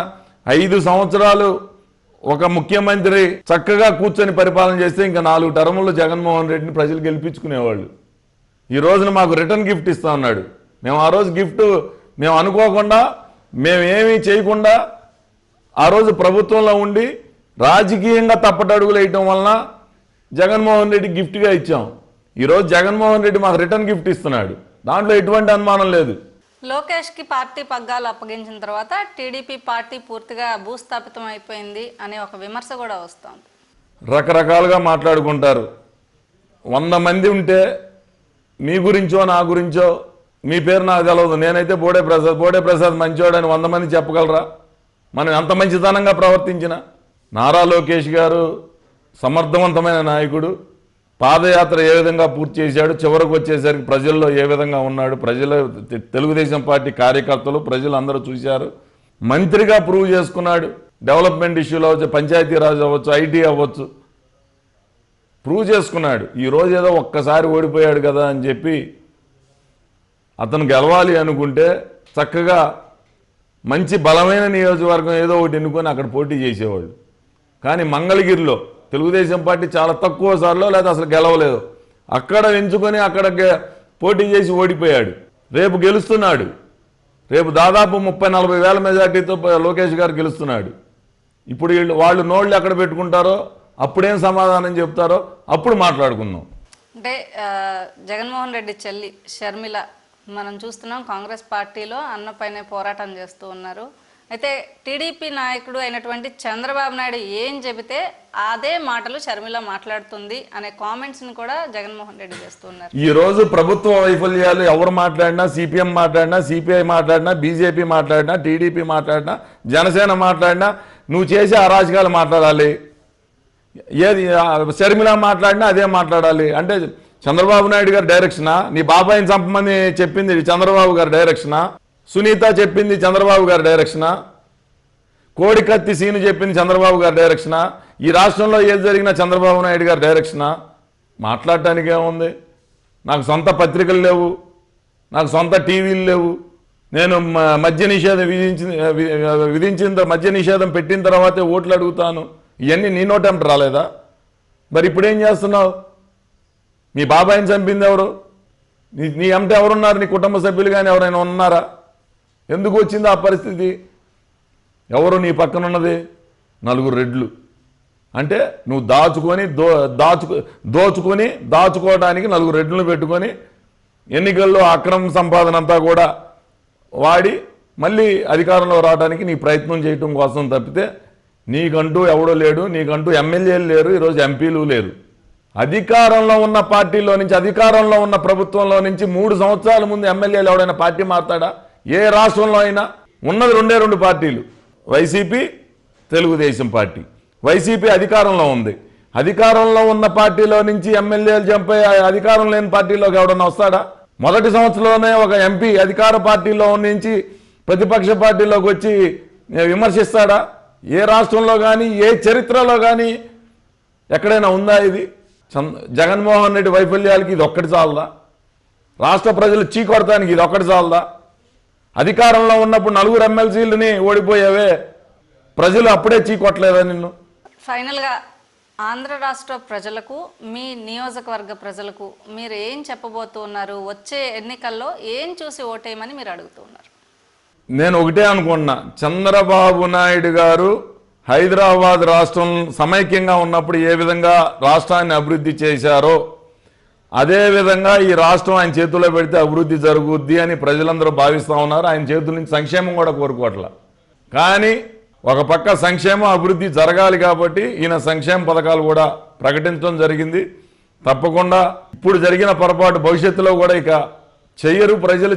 5 సంవత్సరాలు ఒక ముఖ్యమంత్రి చక్కగా కూర్చొని పరిపాలన చేస్తే ఇంకా 4 టర్ములు జగన్మోహన్ రెడ్డిని ప్రజలు గెలిపించుకునేవాళ్ళు. ఈ రోజున మాకు రిటర్న్ గిఫ్ట్ ఇస్తా ఉన్నాడు. మేము ఆ రోజు గిఫ్ట్ మేము అనుకోకుండా, మేమేమీ చేయకుండా ఆ రోజు ప్రభుత్వంలో ఉండి రాజకీయంగా తప్పటడుగులు వేయటం వలన జగన్మోహన్ రెడ్డి గిఫ్ట్గా ఇచ్చాం. ఈరోజు జగన్మోహన్ రెడ్డి మాకు రిటర్న్ గిఫ్ట్ ఇస్తున్నాడు, దాంట్లో ఎటువంటి అనుమానం లేదు. లోకేష్కి పార్టీ పగ్గాలు అప్పగించిన తర్వాత టీడీపీ పార్టీ పూర్తిగా భూస్థాపితం అయిపోయింది అనే ఒక విమర్శ కూడా వస్తుంది. రకరకాలుగా మాట్లాడుకుంటారు. 100 మంది ఉంటే మీ గురించో నా గురించో మీ పేరు నాకు తెలవదు. నేనైతే బోడే ప్రసాద్ మంచివాడని 100 మంది చెప్పగలరా? మనం ఎంత మంచితనంగా ప్రవర్తించినా. నారా లోకేష్ గారు సమర్థవంతమైన నాయకుడు. పాదయాత్ర ఏ విధంగా పూర్తి చేశాడు, చివరకు వచ్చేసరికి ప్రజల్లో ఏ విధంగా ఉన్నాడు, ప్రజల తెలుగుదేశం పార్టీ కార్యకర్తలు ప్రజలు అందరూ చూశారు. మంత్రిగా ప్రూవ్ చేసుకున్నాడు. డెవలప్మెంట్ ఇష్యూలు అవ్వచ్చు, పంచాయతీరాజ్ అవ్వచ్చు, ఐటీ అవ్వచ్చు, ప్రూవ్ చేసుకున్నాడు. ఈరోజు ఏదో ఒక్కసారి ఓడిపోయాడు కదా అని చెప్పి అతను గెలవాలి అనుకుంటే చక్కగా మంచి బలమైన నియోజకవర్గం ఏదో ఒకటి ఎన్నుకొని అక్కడ పోటీ చేసేవాళ్ళు. కానీ మంగళగిరిలో తెలుగుదేశం పార్టీ చాలా తక్కువ సార్లు లేదా అసలు గెలవలేదు, అక్కడ ఎంచుకొని అక్కడ పోటీ చేసి ఓడిపోయాడు. రేపు గెలుస్తున్నాడు. రేపు దాదాపు 30-40 వేల మెజార్టీతో లోకేష్ గారు గెలుస్తున్నాడు. ఇప్పుడు వాళ్ళు నోళ్ళు ఎక్కడ పెట్టుకుంటారో, అప్పుడేం సమాధానం చెప్తారో అప్పుడు మాట్లాడుకుందాం. అంటే జగన్మోహన్ రెడ్డి చెల్లి షర్మిల మనం చూస్తున్నాం, కాంగ్రెస్ పార్టీలో అన్నపైనే పోరాటం చేస్తూ ఉన్నారు. అయితే టీడీపీ నాయకుడు అయినటువంటి చంద్రబాబు నాయుడు ఏం చెబితే అదే మాటలు షర్మిల మాట్లాడుతుంది అనే కామెంట్స్ని కూడా జగన్మోహన్ రెడ్డి చేస్తున్నారు. ఈ రోజు ప్రభుత్వ వైఫల్యాలు ఎవరు మాట్లాడినా, సిపిఎం మాట్లాడినా, సిపిఐ మాట్లాడినా, బీజేపీ మాట్లాడినా, టీడీపీ మాట్లాడినా, జనసేన మాట్లాడినా నువ్వు చేసే అరాజకాలు మాట్లాడాలి. ఏది షర్మిల మాట్లాడినా అదే మాట్లాడాలి. అంటే చంద్రబాబు నాయుడు గారి డైరెక్షనా? నీ బాబాయిని చంపమని చెప్పింది చంద్రబాబు గారి డైరెక్షనా? సునీత చెప్పింది చంద్రబాబు గారి డైరెక్షనా? కోడికత్తి సీను చెప్పింది చంద్రబాబు గారి డైరెక్షనా? ఈ రాష్ట్రంలో ఏది జరిగినా చంద్రబాబు నాయుడు గారి డైరెక్షనా? మాట్లాడటానికి ఏముంది? నాకు సొంత పత్రికలు లేవు, నాకు సొంత టీవీలు లేవు. నేను మద్య నిషేధం విధించిన మద్య నిషేధం పెట్టిన తర్వాతే ఓట్లు అడుగుతాను. ఇవన్నీ నీ నోటెంట రాలేదా? మరి ఇప్పుడేం చేస్తున్నావు? మీ బాబాయిని చంపింది ఎవరు? నీ ఎంట ఎవరున్నారు? నీ కుటుంబ సభ్యులు కానీ ఎవరైనా ఉన్నారా? ఎందుకు వచ్చింది ఆ పరిస్థితి? ఎవరు నీ పక్కన ఉన్నది? 4 రెడ్లు. అంటే నువ్వు దాచుకోవడానికి 4 రెడ్లను పెట్టుకొని ఎన్నికల్లో అక్రమ సంపాదన అంతా కూడా వాడి మళ్ళీ అధికారంలో రావడానికి నీ ప్రయత్నం చేయటం కోసం తప్పితే నీకంటూ ఎవడో లేడు, నీకంటూ ఎమ్మెల్యేలు లేరు, ఈరోజు ఎంపీలు లేరు. అధికారంలో ఉన్న పార్టీలో నుంచి, అధికారంలో ఉన్న ప్రభుత్వంలో నుంచి 3 సంవత్సరాల ముందు ఎమ్మెల్యేలు ఎవడైనా పార్టీ మారుతాడా? ఏ రాష్ట్రంలో అయినా ఉన్నది 2 పార్టీలు. YCP, Telugu Desam party. వైసీపీ అధికారంలో ఉంది. అధికారంలో ఉన్న పార్టీలో నుంచి ఎమ్మెల్యేలు చంపే అధికారం లేని పార్టీలోకి ఎవడన్నా వస్తాడా? మొదటి సంవత్సరంలోనే ఒక ఎంపీ అధికార పార్టీలో నుంచి ప్రతిపక్ష పార్టీలోకి వచ్చి విమర్శిస్తాడా? ఏ రాష్ట్రంలో కానీ ఏ చరిత్రలో కానీ ఎక్కడైనా ఉందా ఇది? జగన్మోహన్ రెడ్డి వైఫల్యాలకి ఇది ఒక్కటి చాలదా? రాష్ట్ర ప్రజలు చీకొడటానికి ఇది ఒక్కటి చాలదా? అధికారంలో ఉన్నప్పుడు 4 ఎమ్మెల్సీలని ఓడిపోయావే, ప్రజలు అప్పుడే చీకొట్టలేదా నిన్ను? ఫైనల్గా ఆంధ్ర రాష్ట్ర ప్రజలకు, మీ నియోజకవర్గ ప్రజలకు మీరు ఏం చెప్పబోతున్నారు? వచ్చే ఎన్నికల్లో ఏం చూసి ఓటేయమని మీరు అడుగుతున్నారు? నేను ఒకటే అనుకుంటున్నా, చంద్రబాబు నాయుడు గారు హైదరాబాద్ రాష్ట్రం సమైక్యంగా ఉన్నప్పుడు ఏ విధంగా రాష్ట్రాన్ని అభివృద్ధి చేశారో అదేవిధంగా ఈ రాష్ట్రం ఆయన చేతుల్లో పెడితే అభివృద్ధి జరుగుద్ది అని ప్రజలందరూ భావిస్తూ ఉన్నారు. ఆయన చేతుల నుంచి సంక్షేమం కూడా కోరుకోవట్లా. కానీ ఒక పక్క సంక్షేమం అభివృద్ధి జరగాలి కాబట్టి ఈయన సంక్షేమ పథకాలు కూడా ప్రకటించడం జరిగింది. తప్పకుండా ఇప్పుడు జరిగిన పొరపాటు భవిష్యత్తులో కూడా ఇక చెయ్యరు, ప్రజలు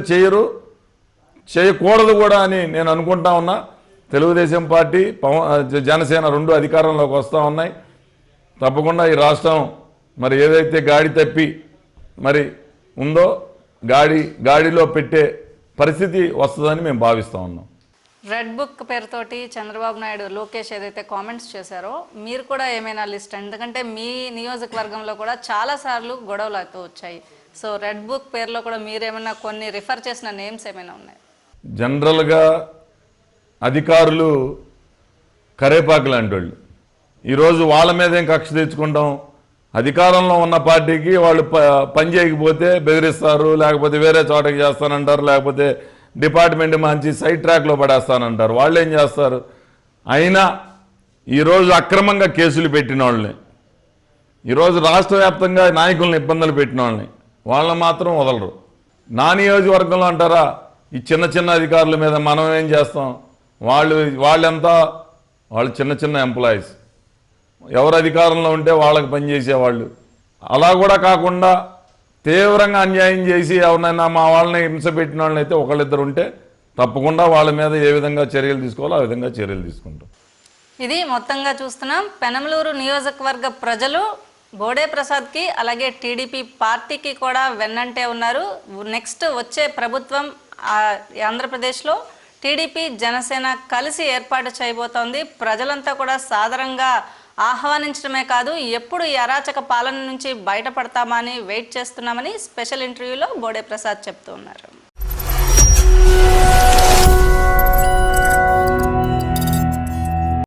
చేయకూడదు కూడా అని నేను అనుకుంటా ఉన్నా. తెలుగుదేశం పార్టీ, జనసేన 2 అధికారంలోకి వస్తూ ఉన్నాయి. తప్పకుండా ఈ రాష్ట్రం మరి ఏదైతే గాడి తప్పి మరి ఉందో గాడిలో పెట్టే పరిస్థితి వస్తుందని మేము భావిస్తూ ఉన్నాం. రెడ్ బుక్ పేరుతోటి చంద్రబాబు నాయుడు, లోకేష్ ఏదైతే కామెంట్స్ చేశారో మీరు కూడా ఏమైనా లిస్ట్, ఎందుకంటే మీ నియోజకవర్గంలో కూడా చాలాసార్లు గొడవలు అవుతూ వచ్చాయి. సో రెడ్ బుక్ పేరులో కూడా మీరేమైనా కొన్ని రిఫర్ చేసిన నేమ్స్ ఏమైనా ఉన్నాయి? జనరల్గా అధికారులు కరేపాకు లాంటి వాళ్ళు. ఈరోజు వాళ్ళ మీదేం కక్ష తెచ్చుకుంటాం? అధికారంలో ఉన్న పార్టీకి వాళ్ళు పని చేయకపోతే బెదిరిస్తారు, లేకపోతే వేరే చోటకి చేస్తానంటారు, లేకపోతే డిపార్ట్మెంట్ మంచి సైడ్ ట్రాక్లో పడేస్తానంటారు. వాళ్ళు ఏం చేస్తారు? అయినా ఈరోజు అక్రమంగా కేసులు పెట్టిన వాళ్ళని, ఈరోజు రాష్ట్ర వ్యాప్తంగా నాయకులను ఇబ్బందులు పెట్టిన వాళ్ళని మాత్రం వదలరు. నా నియోజకవర్గంలో అంటారా, ఈ చిన్న అధికారుల మీద మనం ఏం చేస్తాం? వాళ్ళంతా వాళ్ళు చిన్న ఎంప్లాయీస్, ఎవరు అధికారంలో ఉంటే వాళ్ళకి పనిచేసేవాళ్ళు. అలా కూడా కాకుండా తీవ్రంగా అన్యాయం చేసి ఎవరినైనా మా వాళ్ళని హింస పెట్టిన వాళ్ళని అయితే ఒకళ్ళిద్దరు ఉంటే తప్పకుండా వాళ్ళ మీద ఏ విధంగా చర్యలు తీసుకోవాలో ఆ విధంగా చర్యలు తీసుకుంటాం. ఇది మొత్తంగా చూస్తున్నాం. పెనమలూరు నియోజకవర్గ ప్రజలు బోడే ప్రసాద్కి అలాగే టీడీపీ పార్టీకి కూడా వెన్నంటే ఉన్నారు. నెక్స్ట్ వచ్చే ప్రభుత్వం ఆంధ్రప్రదేశ్లో టీడీపీ, జనసేన కలిసి ఏర్పాటు చేయబోతోంది. ప్రజలంతా కూడా సాదరంగా ఆహ్వానించడమే కాదు, ఎప్పుడు ఈ అరాచక పాలన నుంచి బయటపడతామని వెయిట్ చేస్తున్నామని స్పెషల్ ఇంటర్వ్యూలో బోడే ప్రసాద్ చెప్తూ ఉన్నారు.